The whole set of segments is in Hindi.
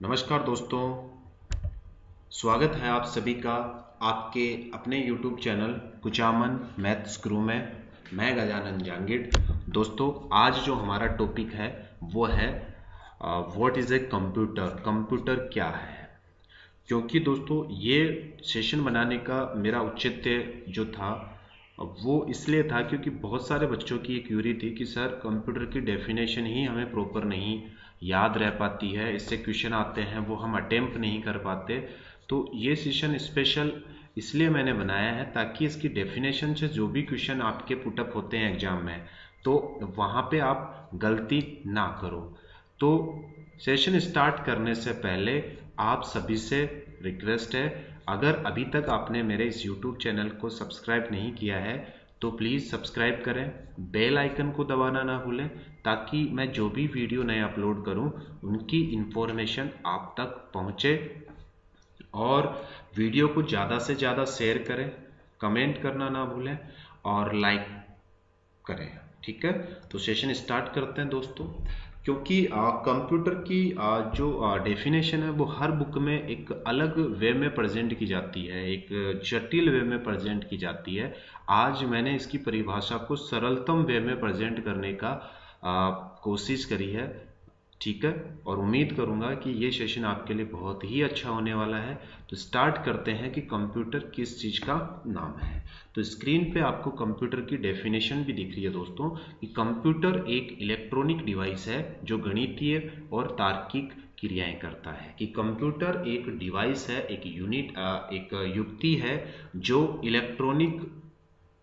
नमस्कार दोस्तों, स्वागत है आप सभी का आपके अपने YouTube चैनल कुचामन मैथ्स गुरु में। मैं गजानन जांगिड। दोस्तों, आज जो हमारा टॉपिक है वो है what is a computer. Computer क्या है? क्योंकि दोस्तों ये सेशन बनाने का मेरा औचित्य जो था वो इसलिए था क्योंकि बहुत सारे बच्चों की एक क्यूरी थी कि सर कंप्यूटर की डेफिनेशन ही हमें प्रॉपर नहीं याद रह पाती है, इससे क्वेश्चन आते हैं वो हम अटेम्प्ट नहीं कर पाते। तो ये सेशन स्पेशल इसलिए मैंने बनाया है ताकि इसकी डेफिनेशन से जो भी क्वेश्चन आपके पुटअप होते हैं एग्जाम में तो वहाँ पे आप गलती ना करो। तो सेशन स्टार्ट करने से पहले आप सभी से रिक्वेस्ट है, अगर अभी तक आपने मेरे इस YouTube चैनल को सब्सक्राइब नहीं किया है तो प्लीज़ सब्सक्राइब करें, बेल आइकन को दबाना ना भूलें ताकि मैं जो भी वीडियो नए अपलोड करूं उनकी इन्फॉर्मेशन आप तक पहुंचे। और वीडियो को ज़्यादा से ज़्यादा शेयर करें, कमेंट करना ना भूलें और लाइक करें। ठीक है, तो सेशन स्टार्ट करते हैं दोस्तों। क्योंकि कंप्यूटर की जो डेफिनेशन है वो हर बुक में एक अलग वे में प्रेजेंट की जाती है, एक जटिल वे में प्रेजेंट की जाती है। आज मैंने इसकी परिभाषा को सरलतम वे में प्रेजेंट करने का कोशिश करी है। ठीक है, और उम्मीद करूंगा कि ये सेशन आपके लिए बहुत ही अच्छा होने वाला है। तो स्टार्ट करते हैं कि कंप्यूटर किस चीज़ का नाम है। तो स्क्रीन पे आपको कंप्यूटर की डेफिनेशन भी दिख रही है दोस्तों कि कंप्यूटर एक इलेक्ट्रॉनिक डिवाइस है जो गणितीय और तार्किक क्रियाएं करता है। कि कंप्यूटर एक डिवाइस है, एक यूनिट, एक युक्ति है जो इलेक्ट्रॉनिक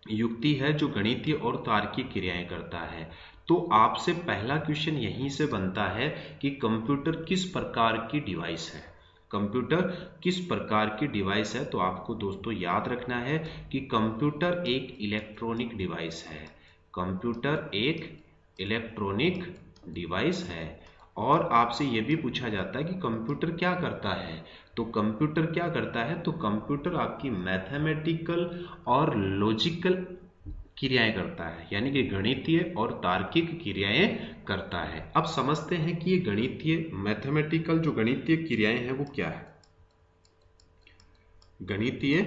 युक्ति है जो गणितीय और तार्किक क्रियाएं करता है। तो आपसे पहला क्वेश्चन यहीं से बनता है कि कंप्यूटर किस प्रकार की डिवाइस है। कंप्यूटर किस प्रकार की डिवाइस है? तो आपको दोस्तों याद रखना है कि कंप्यूटर एक इलेक्ट्रॉनिक डिवाइस है। कंप्यूटर एक इलेक्ट्रॉनिक डिवाइस है। और आपसे यह भी पूछा जाता है कि कंप्यूटर क्या करता है। तो कंप्यूटर क्या करता है? तो कंप्यूटर आपकी मैथमेटिकल और लॉजिकल क्रियाएं करता है, यानी कि गणितीय और तार्किक क्रियाएं करता है। अब समझते हैं कि ये गणितीय मैथमेटिकल जो गणितीय क्रियाएं हैं वो क्या है। गणितीय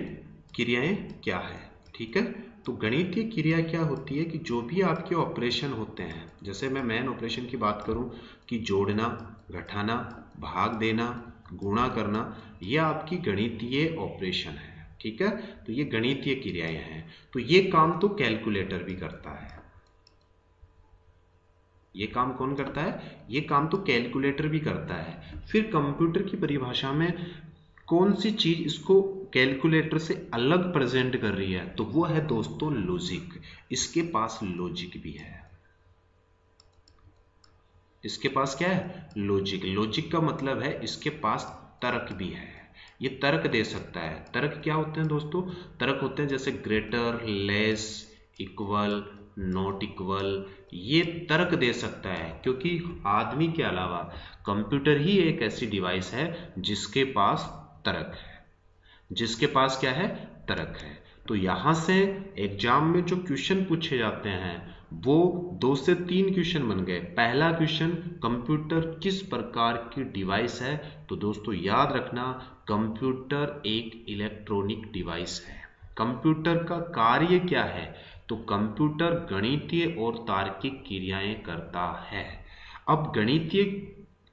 क्रियाएं क्या है? ठीक है, तो गणितीय क्रिया क्या होती है कि जो भी आपके ऑपरेशन होते हैं, जैसे मैं मेन ऑपरेशन की बात करूं कि जोड़ना, घटाना, भाग देना, गुणा करना, यह आपकी गणितीय ऑपरेशन है। ठीक है, तो ये गणितीय क्रियाएं हैं। तो ये काम तो कैलकुलेटर भी करता है। ये काम कौन करता है? ये काम तो कैलकुलेटर भी करता है। फिर कंप्यूटर की परिभाषा में कौन सी चीज इसको कैलकुलेटर से अलग प्रेजेंट कर रही है? तो वो है दोस्तों लॉजिक। इसके पास लॉजिक भी है। इसके पास क्या है? लॉजिक। लॉजिक का मतलब है इसके पास तर्क भी है। ये तर्क दे सकता है। तर्क क्या होते हैं दोस्तों? तर्क होते हैं जैसे greater, less, equal, not equal. ये तर्क दे सकता है क्योंकि आदमी के अलावा कंप्यूटर ही एक ऐसी डिवाइस है जिसके पास तर्क है। जिसके पास क्या है? तर्क है। तो यहां से एग्जाम में जो क्वेश्चन पूछे जाते हैं वो 2 से 3 क्वेश्चन बन गए। पहला क्वेश्चन, कंप्यूटर किस प्रकार की डिवाइस है? तो दोस्तों याद रखना, कंप्यूटर एक इलेक्ट्रॉनिक डिवाइस है। कंप्यूटर का कार्य क्या है? तो कंप्यूटर गणितीय और तार्किक क्रियाएं करता है। अब गणितीय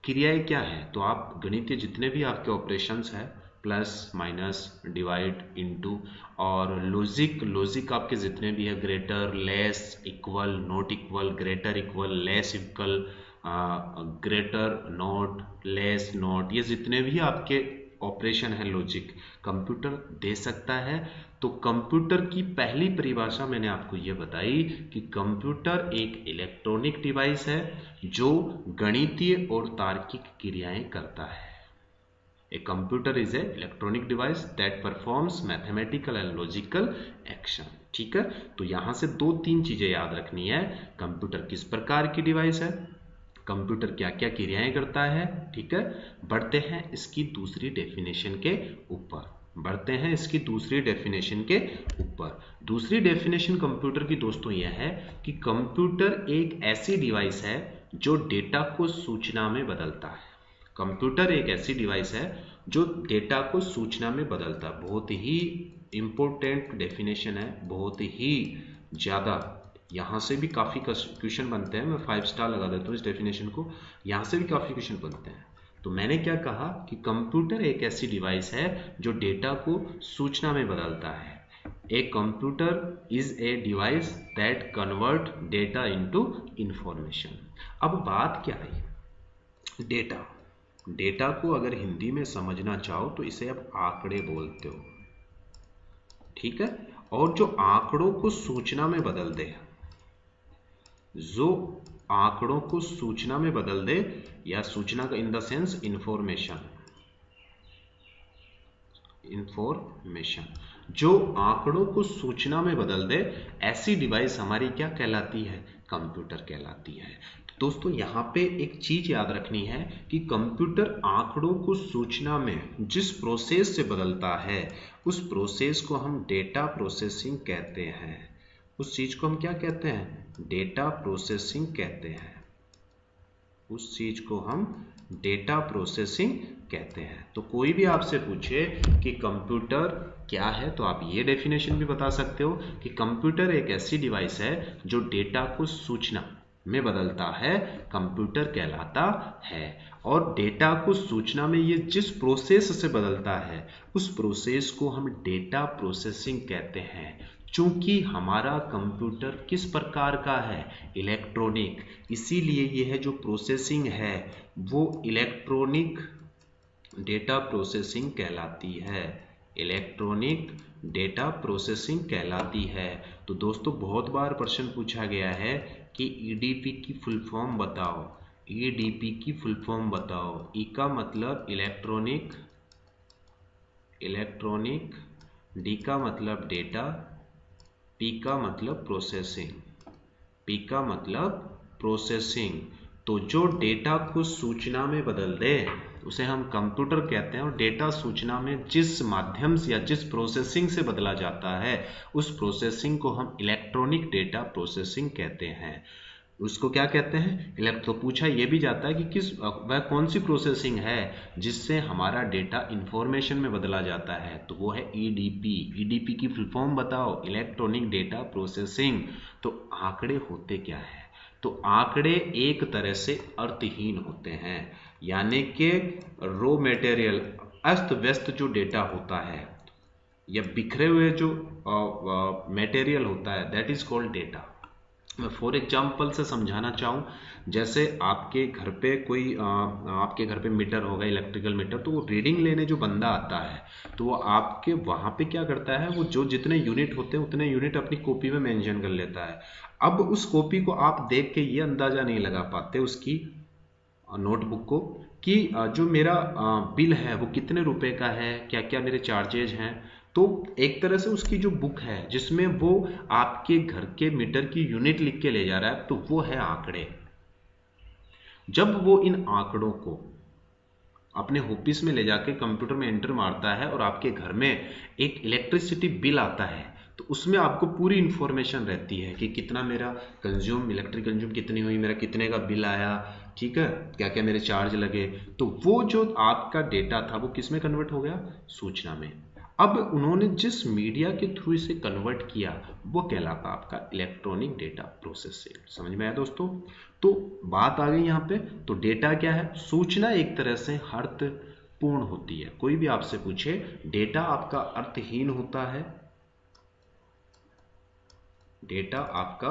क्रियाएं क्या है? तो आप गणितीय जितने भी आपके ऑपरेशंस हैं, प्लस, माइनस, डिवाइड, इनटू, और लॉजिक आपके जितने भी है, greater, less, equal, not equal, greater equal, less equal, greater, not, less, not, ये जितने भी आपके ऑपरेशन है लॉजिक कंप्यूटर दे सकता है। तो कंप्यूटर की पहली परिभाषा मैंने आपको यह बताई कि कंप्यूटर एक इलेक्ट्रॉनिक डिवाइस है जो गणितीय और तार्किक क्रियाएं करता है। A computer is a electronic device that performs mathematical and logical action। ठीक है, तो यहां से 2-3 चीजें याद रखनी है। कंप्यूटर किस प्रकार की डिवाइस है, कंप्यूटर क्या क्या क्रियाएं करता है। ठीक है, बढ़ते हैं इसकी दूसरी डेफिनेशन के ऊपर। दूसरी डेफिनेशन कंप्यूटर की दोस्तों यह है कि कंप्यूटर एक ऐसी डिवाइस है जो डेटा को सूचना में बदलता है। कंप्यूटर एक ऐसी डिवाइस है जो डेटा को सूचना में बदलता है। बहुत ही इंपॉर्टेंट डेफिनेशन है, बहुत ही ज़्यादा। यहाँ से भी काफ़ी क्वेश्चन बनते हैं, मैं 5 स्टार लगा देता हूँ इस डेफिनेशन को। यहाँ से भी काफ़ी क्वेश्चन बनते हैं। तो मैंने क्या कहा कि कंप्यूटर एक ऐसी डिवाइस है जो डेटा को सूचना में बदलता है। A computer is a device that convert data into information. अब बात क्या है, डेटा। डेटा को अगर हिंदी में समझना चाहो तो इसे आप आंकड़े बोलते हो, ठीक है। और जो आंकड़ों को सूचना में बदल दे, जो आंकड़ों को सूचना में बदल दे, या सूचना का इन द सेंस इंफॉर्मेशन, जो आंकड़ों को सूचना में बदल दे, ऐसी डिवाइस हमारी क्या कहलाती है, कंप्यूटर कहलाती है। दोस्तों यहाँ पे एक चीज याद रखनी है कि कंप्यूटर आंकड़ों को सूचना में जिस प्रोसेस से बदलता है, उस प्रोसेस को हम डेटा प्रोसेसिंग कहते हैं। उस चीज को हम क्या कहते हैं, डेटा प्रोसेसिंग कहते हैं। उस चीज को हम डेटा प्रोसेसिंग कहते हैं। तो कोई भी आपसे पूछे कि कंप्यूटर क्या है, तो आप ये डेफिनेशन भी बता सकते हो कि कंप्यूटर एक ऐसी डिवाइस है जो डेटा को सूचना में बदलता है, कंप्यूटर कहलाता है। और डेटा को सूचना में ये जिस प्रोसेस से बदलता है, उस प्रोसेस को हम डेटा प्रोसेसिंग कहते हैं। चूंकि हमारा कंप्यूटर किस प्रकार का है, इलेक्ट्रॉनिक, इसीलिए ये है जो प्रोसेसिंग है वो इलेक्ट्रॉनिक डेटा प्रोसेसिंग कहलाती है। इलेक्ट्रॉनिक डेटा प्रोसेसिंग कहलाती है। तो दोस्तों बहुत बार प्रश्न पूछा गया है कि ईडीपी की फुल फॉर्म बताओ, ईडीपी की फुल फॉर्म बताओ। ई का मतलब इलेक्ट्रॉनिक, डी का मतलब डेटा, पी का मतलब प्रोसेसिंग, पी का मतलब प्रोसेसिंग। तो जो डेटा को सूचना में बदल दे उसे हम कंप्यूटर कहते हैं। और डेटा सूचना में जिस माध्यम से या जिस प्रोसेसिंग से बदला जाता है, उस प्रोसेसिंग को हम इलेक्ट्रॉनिक डेटा प्रोसेसिंग कहते हैं। उसको क्या कहते हैं, तो पूछा यह भी जाता है कि वह कौन सी प्रोसेसिंग है जिससे हमारा डेटा इंफॉर्मेशन में बदला जाता है, तो वो है ईडीपी। ईडीपी की फुल फॉर्म बताओ, इलेक्ट्रॉनिक डेटा प्रोसेसिंग। तो आंकड़े होते क्या है, तो आंकड़े एक तरह से अर्थहीन होते हैं, यानी कि रॉ मटेरियल, अस्त व्यस्त जो डेटा होता है या बिखरे हुए जो मटेरियल होता है, दैट इज कॉल्ड डेटा। मैं फॉर एग्जाम्पल से समझाना चाहूँ, जैसे आपके घर पे कोई आपके घर पे मीटर होगा, इलेक्ट्रिकल मीटर, तो वो रीडिंग लेने जो बंदा आता है, तो वो आपके वहाँ पे क्या करता है, वो जो जितने यूनिट होते हैं उतने यूनिट अपनी कॉपी में मेंशन कर लेता है। अब उस कॉपी को आप देख के ये अंदाजा नहीं लगा पाते उसकी नोटबुक को कि जो मेरा बिल है वो कितने रुपए का है, क्या क्या मेरे चार्जेज हैं। तो एक तरह से उसकी जो बुक है जिसमें वो आपके घर के मीटर की यूनिट लिख के ले जा रहा है, तो वो है आंकड़े। जब वो इन आंकड़ों को अपने ऑफिस में ले जाके कंप्यूटर में एंटर मारता है और आपके घर में एक इलेक्ट्रिसिटी बिल आता है, तो उसमें आपको पूरी इंफॉर्मेशन रहती है कि कितना मेरा कंज्यूम, इलेक्ट्रिक कंज्यूम कितनी हुई, मेरा कितने का बिल आया, ठीक है, क्या क्या मेरे चार्ज लगे। तो वो जो आपका डेटा था वो किस में कन्वर्ट हो गया, सूचना में। अब उन्होंने जिस मीडिया के थ्रू इसे कन्वर्ट किया वो कहलाता आपका इलेक्ट्रॉनिक डेटा प्रोसेसिंग। समझ में आया दोस्तों। तो बात आ गई यहाँ पे। तो डेटा क्या है, सूचना एक तरह से अर्थपूर्ण होती है। कोई भी आपसे पूछे डेटा आपका अर्थहीन होता है, डेटा आपका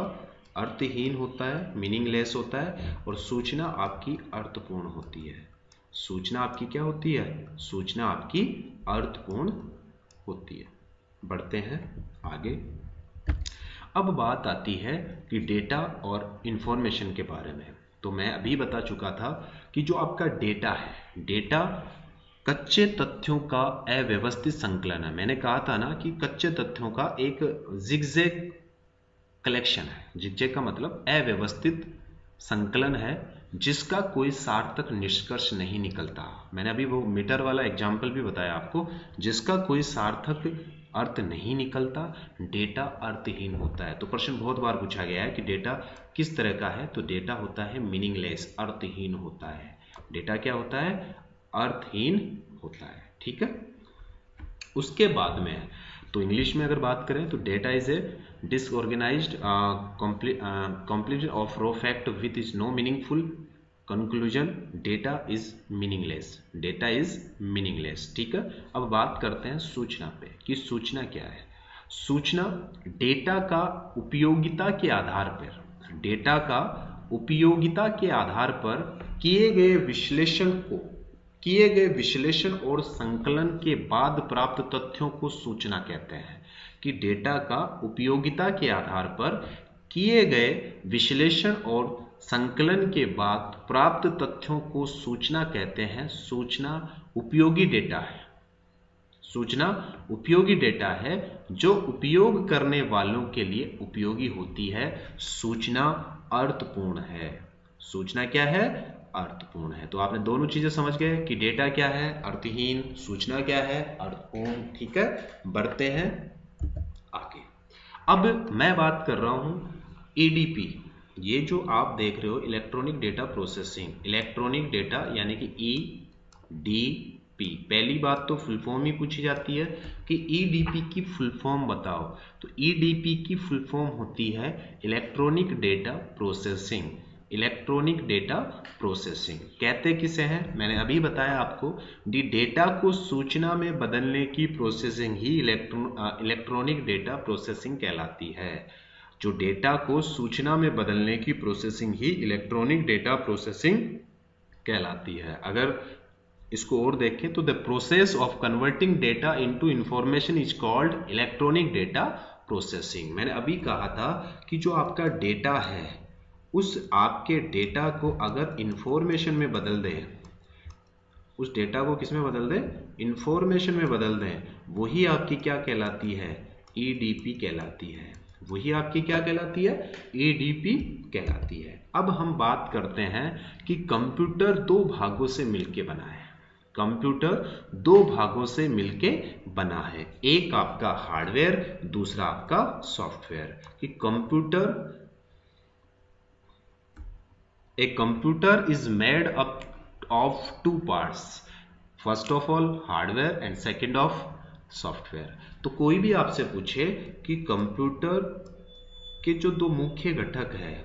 अर्थहीन होता है, मीनिंगलेस होता है, और सूचना आपकी अर्थपूर्ण होती है। सूचना आपकी क्या होती है, सूचना आपकी अर्थपूर्ण होती है। बढ़ते हैं आगे। अब बात आती है कि डेटा और इंफॉर्मेशन के बारे में। तो मैं अभी बता चुका था कि जो आपका डेटा है, डेटा कच्चे तथ्यों का अव्यवस्थित संकलन है। मैंने कहा था ना कि कच्चे तथ्यों का एक जिगजैग कलेक्शन है। जिगजैग का मतलब अव्यवस्थित संकलन है जिसका कोई सार्थक निष्कर्ष नहीं निकलता। मैंने अभी वो मीटर वाला एग्जाम्पल भी बताया आपको, जिसका कोई सार्थक अर्थ नहीं निकलता, डेटा अर्थहीन होता है। तो प्रश्न बहुत बार पूछा गया है कि डेटा किस तरह का है, तो डेटा होता है मीनिंगलेस, अर्थहीन होता है। डेटा क्या होता है, अर्थहीन होता है। ठीक है, उसके बाद में तो इंग्लिश में अगर बात करें तो data is a disorganized complete of raw fact with is no meaningful conclusion. Data is meaningless, data is meaningless. ठीक है, अब बात करते हैं सूचना पे कि सूचना क्या है। सूचना डेटा का उपयोगिता के आधार पर, डेटा का उपयोगिता के आधार पर किए गए विश्लेषण और संकलन के बाद प्राप्त तथ्यों को सूचना कहते हैं। कि डेटा का उपयोगिता के आधार पर किए गए विश्लेषण और संकलन के बाद प्राप्त तथ्यों को सूचना कहते हैं। सूचना उपयोगी डेटा है, सूचना उपयोगी डेटा है जो उपयोग करने वालों के लिए उपयोगी होती है। सूचना अर्थपूर्ण है। सूचना क्या है? अर्थपूर्ण है। तो आपने दोनों चीजें समझ गए कि डेटा क्या है? अर्थहीन। सूचना क्या है? अर्थपूर्ण। ठीक है, बढ़ते हैं आगे। अब मैं बात कर रहा हूं ईडीपी। ये जो आप देख रहे हो electronic data processing, electronic data यानी कि ईडीपी। पहली बात तो फुल फॉर्म ही पूछी जाती है कि ईडीपी की फुल फॉर्म बताओ। तो ईडीपी की फुल फॉर्म होती है electronic data processing. Electronic data processing कहते किसे हैं? मैंने अभी बताया आपको, डेटा को सूचना में बदलने की प्रोसेसिंग ही इलेक्ट्रॉनिक डेटा प्रोसेसिंग कहलाती है। जो डेटा को सूचना में बदलने की प्रोसेसिंग ही इलेक्ट्रॉनिक डेटा प्रोसेसिंग कहलाती है। अगर इसको और देखें तो the process of converting data into information is called electronic data processing. मैंने अभी कहा था कि जो आपका डेटा है उस आपके डेटा को अगर इंफॉर्मेशन में बदल दें, उस डेटा को किस में बदल दें? इंफॉर्मेशन में बदल दें, वही आपकी क्या कहलाती है? ईडीपी कहलाती है। वही आपकी क्या कहलाती है? ईडीपी कहलाती है। अब हम बात करते हैं कि कंप्यूटर दो भागों से मिलकर बना है। कंप्यूटर दो भागों से मिलके बना है, एक आपका हार्डवेयर, दूसरा आपका सॉफ्टवेयर। कि computer, A computer is made up of two parts. First of all hardware and second of software. तो कोई भी आपसे पूछे कि कंप्यूटर के जो दो मुख्य घटक है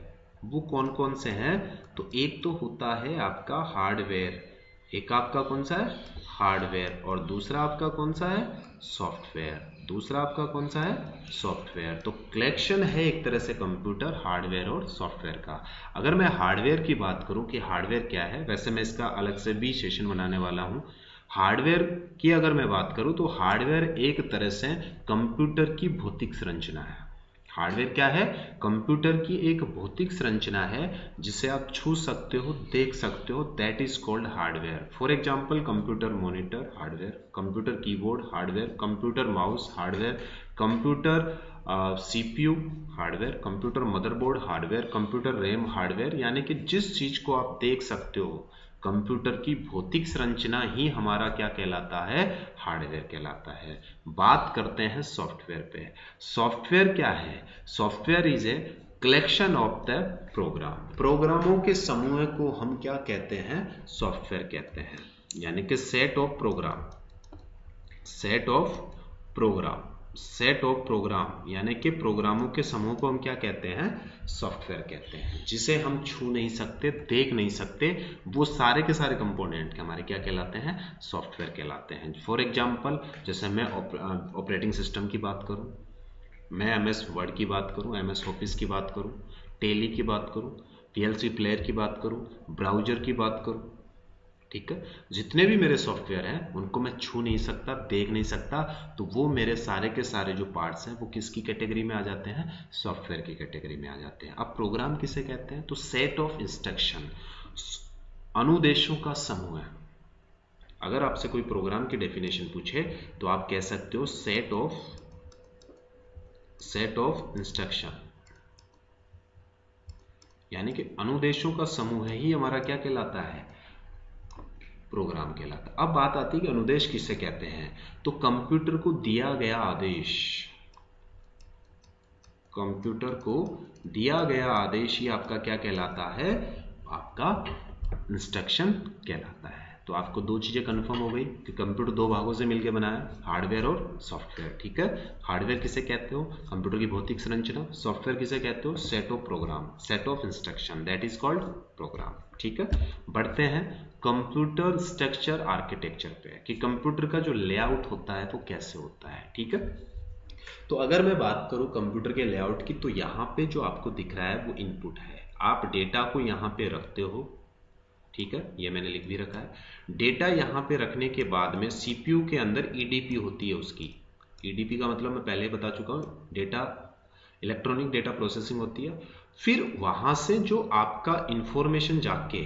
वो कौन कौन से हैं, तो एक तो होता है आपका हार्डवेयर, एक आपका कौन सा है? हार्डवेयर, और दूसरा आपका कौन सा है? सॉफ्टवेयर। दूसरा आपका कौन सा है? सॉफ्टवेयर। तो कलेक्शन है एक तरह से कंप्यूटर हार्डवेयर और सॉफ्टवेयर का। अगर मैं हार्डवेयर की बात करूं कि हार्डवेयर क्या है, वैसे मैं इसका अलग से भी सेशन बनाने वाला हूं। हार्डवेयर की अगर मैं बात करूं तो हार्डवेयर एक तरह से कंप्यूटर की भौतिक संरचना है। हार्डवेयर क्या है? कंप्यूटर की एक भौतिक संरचना है जिसे आप छू सकते हो, देख सकते हो, that is called hardware. For example computer monitor hardware, computer keyboard hardware, computer mouse hardware, computer CPU hardware, computer motherboard hardware, computer RAM hardware. यानी कि जिस चीज को आप देख सकते हो, कंप्यूटर की भौतिक संरचना ही हमारा क्या कहलाता है? हार्डवेयर कहलाता है। बात करते हैं सॉफ्टवेयर पे। सॉफ्टवेयर क्या है? Software is a collection of the program. प्रोग्रामों के समूह को हम क्या कहते हैं? सॉफ्टवेयर कहते हैं। यानी कि set of program, set of program, set of program यानी कि प्रोग्रामों के समूह को हम क्या कहते हैं? सॉफ्टवेयर कहते हैं। जिसे हम छू नहीं सकते, देख नहीं सकते, वो सारे के सारे कंपोनेंट हमारे क्या कहलाते हैं? सॉफ्टवेयर कहलाते हैं। फॉर एग्जांपल जैसे मैं ऑपरेटिंग सिस्टम की बात करूं, मैं एमएस वर्ड की बात करूं, एमएस ऑफिस की बात करूं, टेली की बात करूं, पीएलसी प्लेयर की बात करूं, ब्राउजर की बात करूं, ठीक है, जितने भी मेरे सॉफ्टवेयर हैं उनको मैं छू नहीं सकता, देख नहीं सकता, तो वो मेरे सारे के सारे जो पार्ट्स हैं वो किसकी कैटेगरी में आ जाते हैं? सॉफ्टवेयर की कैटेगरी में आ जाते हैं। अब प्रोग्राम किसे कहते हैं? तो सेट ऑफ इंस्ट्रक्शन, अनुदेशों का समूह है। अगर आपसे कोई प्रोग्राम की डेफिनेशन पूछे तो आप कह सकते हो सेट ऑफ इंस्ट्रक्शन, यानी कि अनुदेशों का समूह ही हमारा क्या कहलाता है? प्रोग्राम कहलाता है। अब बात आती है कि अनुदेश किसे कहते हैं? तो कंप्यूटर को दिया गया आदेश, कंप्यूटर को दिया गया आदेश ही आपका क्या कहलाता है? आपका इंस्ट्रक्शन कहलाता है। तो आपको दो चीज़ें कंफर्म हो गई कि कंप्यूटर दो भागों से मिलकर बना है, हार्डवेयर और सॉफ्टवेयर। ठीक है, हार्डवेयर किसे कहते हो? कंप्यूटर की भौतिक संरचना। सॉफ्टवेयर किसे कहते हो? Set of program, set of instruction, that is called program. ठीक है, बढ़ते हैं कंप्यूटर स्ट्रक्चर आर्किटेक्चर पे कि कंप्यूटर का जो लेआउट होता है वो कैसे होता है। ठीक है, तो अगर मैं बात करूं कंप्यूटर के लेआउट की, तो यहाँ पे जो आपको दिख रहा है वो इनपुट है। आप डेटा को यहाँ पे रखते हो। ठीक है, ये मैंने लिख भी रखा है। डेटा यहाँ पे रखने के बाद में सीपीयू के अंदर ईडीपी होती है उसकी। ईडीपी का मतलब मैं पहले ही बता चुका हूँ, डेटा इलेक्ट्रॉनिक डेटा प्रोसेसिंग होती है। फिर वहां से जो आपका इंफॉर्मेशन जाके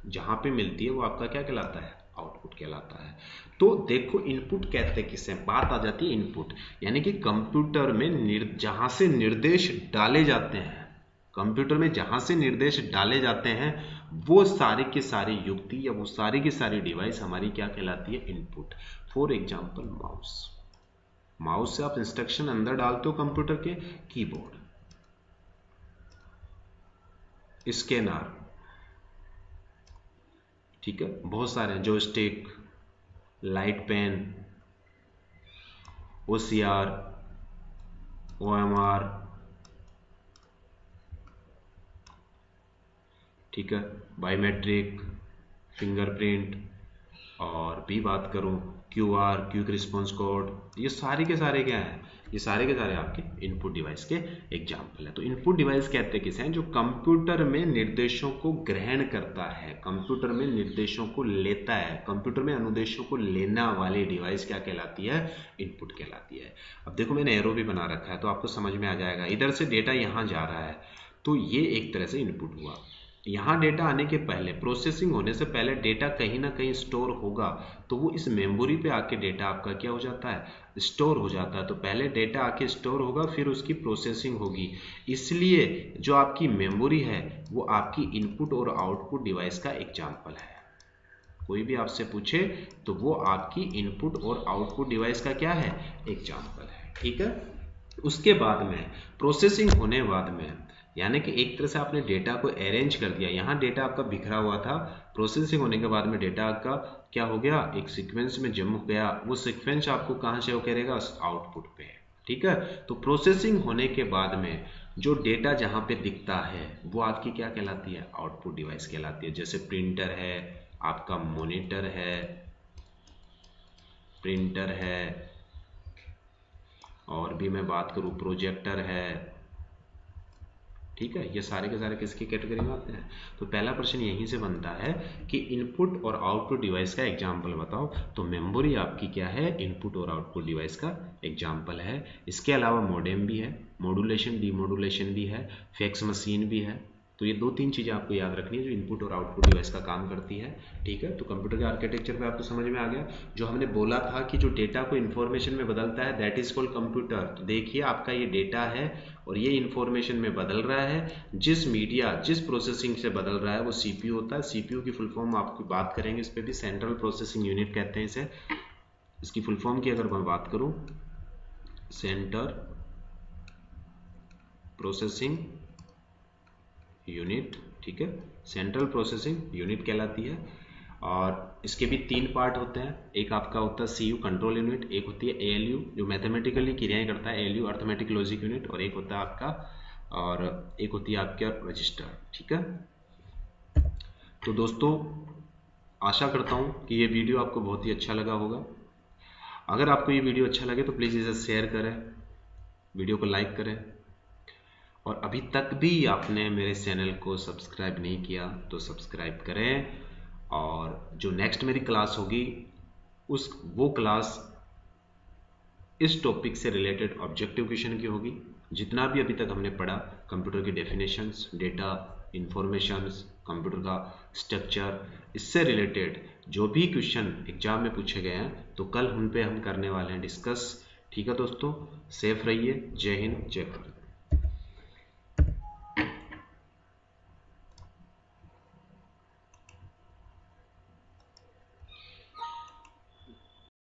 जहां पे मिलती है वो आपका क्या कहलाता है? आउटपुट कहलाता है। तो देखो इनपुट कहते किसे, बात आ जाती है इनपुट, यानी कि कंप्यूटर में जहां से निर्देश डाले जाते हैं, कंप्यूटर में जहां से निर्देश डाले जाते हैं वो सारी की सारी युक्ति या वो सारी की सारी डिवाइस हमारी क्या कहलाती है? Input. For example mouse, mouse से आप इंस्ट्रक्शन अंदर डालते हो कंप्यूटर के। कीबोर्ड, स्कैनर, ठीक है, बहुत सारे हैं, joystick, light pen, OCR, OMR, ठीक है, बायोमेट्रिक, फिंगरप्रिंट, और भी बात करूं QR, क्विक रिस्पॉन्स कोड, ये सारे के सारे क्या हैं? ये सारे के सारे आपके इनपुट डिवाइस के एग्जाम्पल है। तो इनपुट डिवाइस कहते किसे हैं? जो कंप्यूटर में निर्देशों को ग्रहण करता है, कंप्यूटर में निर्देशों को लेता है, कंप्यूटर में अनुदेशों को लेना वाली डिवाइस क्या कहलाती है? इनपुट कहलाती है। अब देखो मैंने एरो भी बना रखा है तो आपको समझ में आ जाएगा। इधर से डेटा यहाँ जा रहा है तो ये एक तरह से इनपुट हुआ। यहाँ डेटा आने के पहले, प्रोसेसिंग होने से पहले डेटा कहीं ना कहीं स्टोर होगा, तो वो इस मेमोरी पे आके डेटा आपका क्या हो जाता है? स्टोर हो जाता है। तो पहले डेटा आके स्टोर होगा, फिर उसकी प्रोसेसिंग होगी। इसलिए जो आपकी मेमोरी है वो आपकी इनपुट और आउटपुट डिवाइस का एग्जाम्पल है। कोई भी आपसे पूछे तो वो आपकी इनपुट और आउटपुट डिवाइस का क्या है? एग्जाम्पल है। ठीक है, उसके बाद में प्रोसेसिंग होने बाद में, यानी कि एक तरह से आपने डेटा को अरेंज कर दिया। यहाँ डेटा आपका बिखरा हुआ था, प्रोसेसिंग होने के बाद में डेटा आपका क्या हो गया? एक सीक्वेंस में जम गया। वो सीक्वेंस आपको कहाँ से वो करेगा? आउटपुट पे। ठीक है, तो प्रोसेसिंग होने के बाद में जो डेटा जहाँ पे दिखता है वो आपकी क्या कहलाती है? आउटपुट डिवाइस कहलाती है। जैसे प्रिंटर है, आपका मॉनिटर है, प्रिंटर है, और भी मैं बात करूँ प्रोजेक्टर है। ठीक है, ये सारे के सारे किसकी कैटेगरी में आते हैं? तो पहला प्रश्न यहीं से बनता है कि इनपुट और आउटपुट डिवाइस का एग्जाम्पल बताओ। तो मेमोरी आपकी क्या है? इनपुट और आउटपुट डिवाइस का एग्जाम्पल है। इसके अलावा मॉडेम भी है, मॉड्यूलेशन डीमॉड्यूलेशन भी है, फैक्स मशीन भी है। तो ये दो तीन चीज़ें आपको याद रखनी है जो इनपुट और आउटपुट डिवाइस का काम करती है। ठीक है, तो कंप्यूटर के आर्किटेक्चर पे आपको समझ में आ गया। जो हमने बोला था कि जो डेटा को इन्फॉर्मेशन में बदलता है दैट इज कॉल्ड कंप्यूटर। तो देखिए आपका ये डेटा है और ये इन्फॉर्मेशन में बदल रहा है। जिस मीडिया, जिस प्रोसेसिंग से बदल रहा है वो सीपीयू होता है। सीपीयू की फुल फॉर्म आपकी बात करेंगे, इस पर भी सेंट्रल प्रोसेसिंग यूनिट कहते हैं इसे। इसकी फुल फॉर्म की अगर मैं बात करूं, सेंटर प्रोसेसिंग यूनिट, ठीक है, सेंट्रल प्रोसेसिंग यूनिट कहलाती है। और इसके भी तीन पार्ट होते हैं। एक आपका होता है सीयू कंट्रोल यूनिट, एक होती है एएलयू जो मैथमेटिकली क्रियाएं करता है, एएलयू अर्थमेटिक लॉजिक यूनिट, और एक होता है आपका, और एक होती है आपका रजिस्टर। ठीक है, तो दोस्तों आशा करता हूं कि ये वीडियो आपको बहुत ही अच्छा लगा होगा। अगर आपको ये वीडियो अच्छा लगे तो प्लीज़ इसे शेयर करें, वीडियो को लाइक करें, और अभी तक भी आपने मेरे चैनल को सब्सक्राइब नहीं किया तो सब्सक्राइब करें। और जो नेक्स्ट मेरी क्लास होगी वो क्लास इस टॉपिक से रिलेटेड ऑब्जेक्टिव क्वेश्चन की होगी। जितना भी अभी तक हमने पढ़ा, कंप्यूटर की डेफिनेशंस, डेटा, इंफॉर्मेशंस, कंप्यूटर का स्ट्रक्चर, इससे रिलेटेड जो भी क्वेश्चन एग्जाम में पूछे गए हैं तो कल उन पे हम करने वाले हैं डिस्कस। ठीक है दोस्तों, सेफ रहिए। जय हिंद, जय भारत।